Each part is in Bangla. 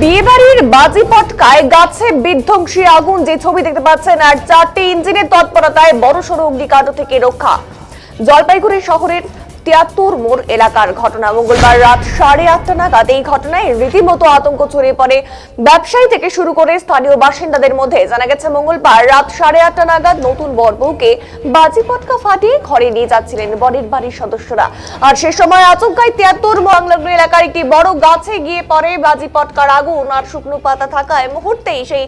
বিয়েবাড়ির বাজি পটকায় গাছে বিধ্বংসী আগুন, যে ছবি দেখতে পাচ্ছেন, আর 4টি ইঞ্জিনের তৎপরতায় বড়সড় অগ্নিকাণ্ড থেকে রক্ষা। জলপাইগুড়ি শহরের ৭৩ মোড় এলাকার ঘটনা। মঙ্গলবার রাত 8:30 নাগাদ এই ঘটনায় রীতিমতো আতঙ্ক ছড়িয়ে পড়ে ব্যবসায়ী থেকে শুরু করে স্থানীয় বাসিন্দাদের মধ্যে। জানা গেছে, মঙ্গলবার রাত 8:30 নাগাদ নতুন বরবউকে বাজি পটকা ফাটিয়ে ঘরে নিয়ে যাচ্ছিলেন বরের বাড়ির সদস্যরা। আর সে সময় আচমকায় ৭৩ মোড় এলাকার একটি বড় গাছে গিয়ে পড়ে বাজি পটকার আগুন। আর শুকনো পাতা থাকায় মুহূর্তেই সেই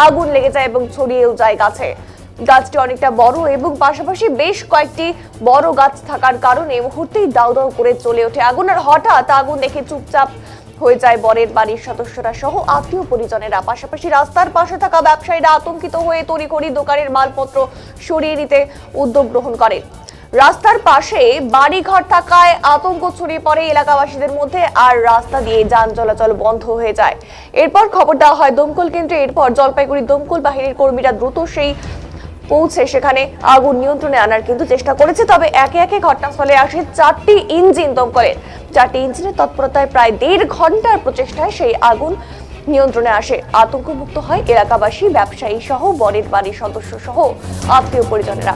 আগুন লেগে যায় এবং ছড়িয়েও যায় গাছে। গাছটি অনেকটা বড় এবং পাশাপাশি বেশ কয়েকটি বড় গাছ থাকার কারণে মুহূর্তেই দাউ দাউ করে চলে ওঠে আগুন। আর হঠাৎ আগুন দেখে চুপচাপ হয়ে যায় বরের বাড়ির সদস্যরা সহ আত্মীয় পরিজনেরা। পাশাপাশি রাস্তার পাশে থাকা ব্যবসায়ীরা আতঙ্কিত হয়ে তড়িঘড়ি দোকানের মালপত্র সরিয়ে নিতে উদ্যোগ গ্রহণ করে। রাস্তার পাশে বাড়িঘর থাকায় আতঙ্ক ছড়িয়ে পড়ে এলাকাবাসীদের মধ্যে, আর রাস্তা দিয়ে যান চলাচল বন্ধ হয়ে যায়। এরপর খবর দেওয়া হয় দমকল কেন্দ্রে। এরপর জলপাইগুড়ি দমকল বাহিনীর কর্মীরা দ্রুত পৌঁছে সেখানে আগুন নিয়ন্ত্রণে আনার কিন্তু চেষ্টা করেছে। তবে একে একে ঘটনাস্থলে আসে 4টি ইঞ্জিন। দমকলের 4টি ইঞ্জিনের তৎপরতায় প্রায় 1.5 ঘন্টার প্রচেষ্টায় সেই আগুন নিয়ন্ত্রণে আসে। আতঙ্কমুক্ত হয় এলাকাবাসী, ব্যবসায়ী সহ বরের বাড়ির সদস্য সহ আত্মীয় পরিজনেরা।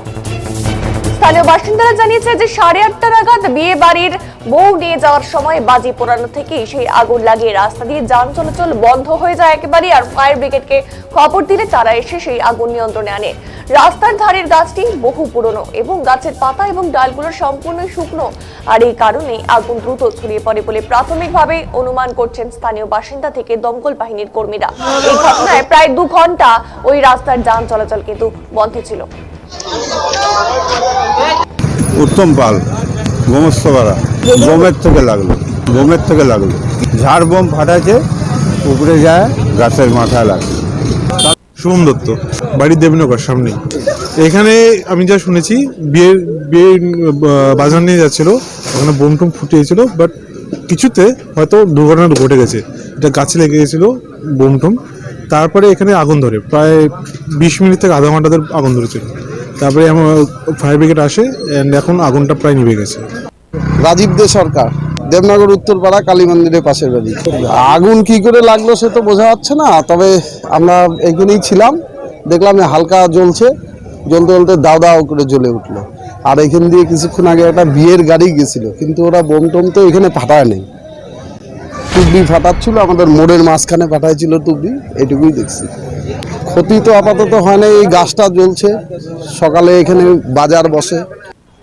স্থানীয় বাসিন্দারা জানিয়েছে যে 8:30 নাগাদ বিয়ে বাড়ির বউ নিয়ে যাওয়ার সময় বাজি পোড়ানো থেকেই সেই আগুন লাগিয়ে রাস্তা দিয়ে যান চলাচল বন্ধ হয়ে যায় একেবারে। আর ফায়ার ব্রিগেডকে খবর দিলে তারা এসে সেই আগুন নিয়ন্ত্রণে আনে। রাস্তার ধারের গাছটি বহু পুরনো এবং গাছের পাতা এবং ডালগুলো সম্পূর্ণ শুকনো, আর এই কারণেই আগুন দ্রুত ছড়িয়ে পড়ে বলে প্রাথমিকভাবে অনুমান করছেন স্থানীয় বাসিন্দা থেকে দমকল বাহিনীর কর্মীরা। এই ঘটনায় প্রায় 2 ঘন্টা ওই রাস্তার যান চলাচল কিন্তু বন্ধ ছিল। উত্তম পাল, গোমস্তপাড়া। বোমের থেকে লাগলো ঝাড় বোম ফাটাচ্ছে, উপরে যায় গাছের মাথায় লাগে। শুভম দত্ত, বাড়ি দেবনগর সামনে। এখানে আমি যা শুনেছি, বিয়ে বাজার নিয়ে যাচ্ছিল, ওখানে বোম টোম ফুটিয়েছিল, বাট কিছুতে হয়তো দুর্ঘটনা ঘটে গেছে। এটা গাছে লেগে গেছিল বোম টোম। তারপরে এখানে আগুন ধরে প্রায় 20 মিনিট থেকে আধা ঘন্টা ধরে আগুন ধরেছিল। তারপরে আমার ফায়ার ব্রিগেড আসে, অ্যান্ড এখন আগুনটা প্রায় নিভে গেছে। রাজীব দে সরকার, দেবনগর উত্তরপাড়া কালী মন্দিরের পাশের বাড়ি। আগুন কি করে লাগলো সে তো বোঝা যাচ্ছে না, তবে আমরা এখানেই ছিলাম, দেখলাম হালকা জ্বলছে, জ্বলতে জ্বলতে দাও দাও করে জ্বলে উঠলো। আর এখান দিয়ে কিছুক্ষণ আগে একটা বিয়ের গাড়ি গেছিল, কিন্তু ওরা বোম টোম তো এখানে ফাটায় নেই, টুবলি ফাটাচ্ছিল, আমাদের মোড়ের মাঝখানে ফাটাইছিল টুবলি, এইটুকুই দেখছি। ক্ষতি তো আপাতত হয় না, এই গাছটা জ্বলছে, সকালে এখানে বাজার বসে।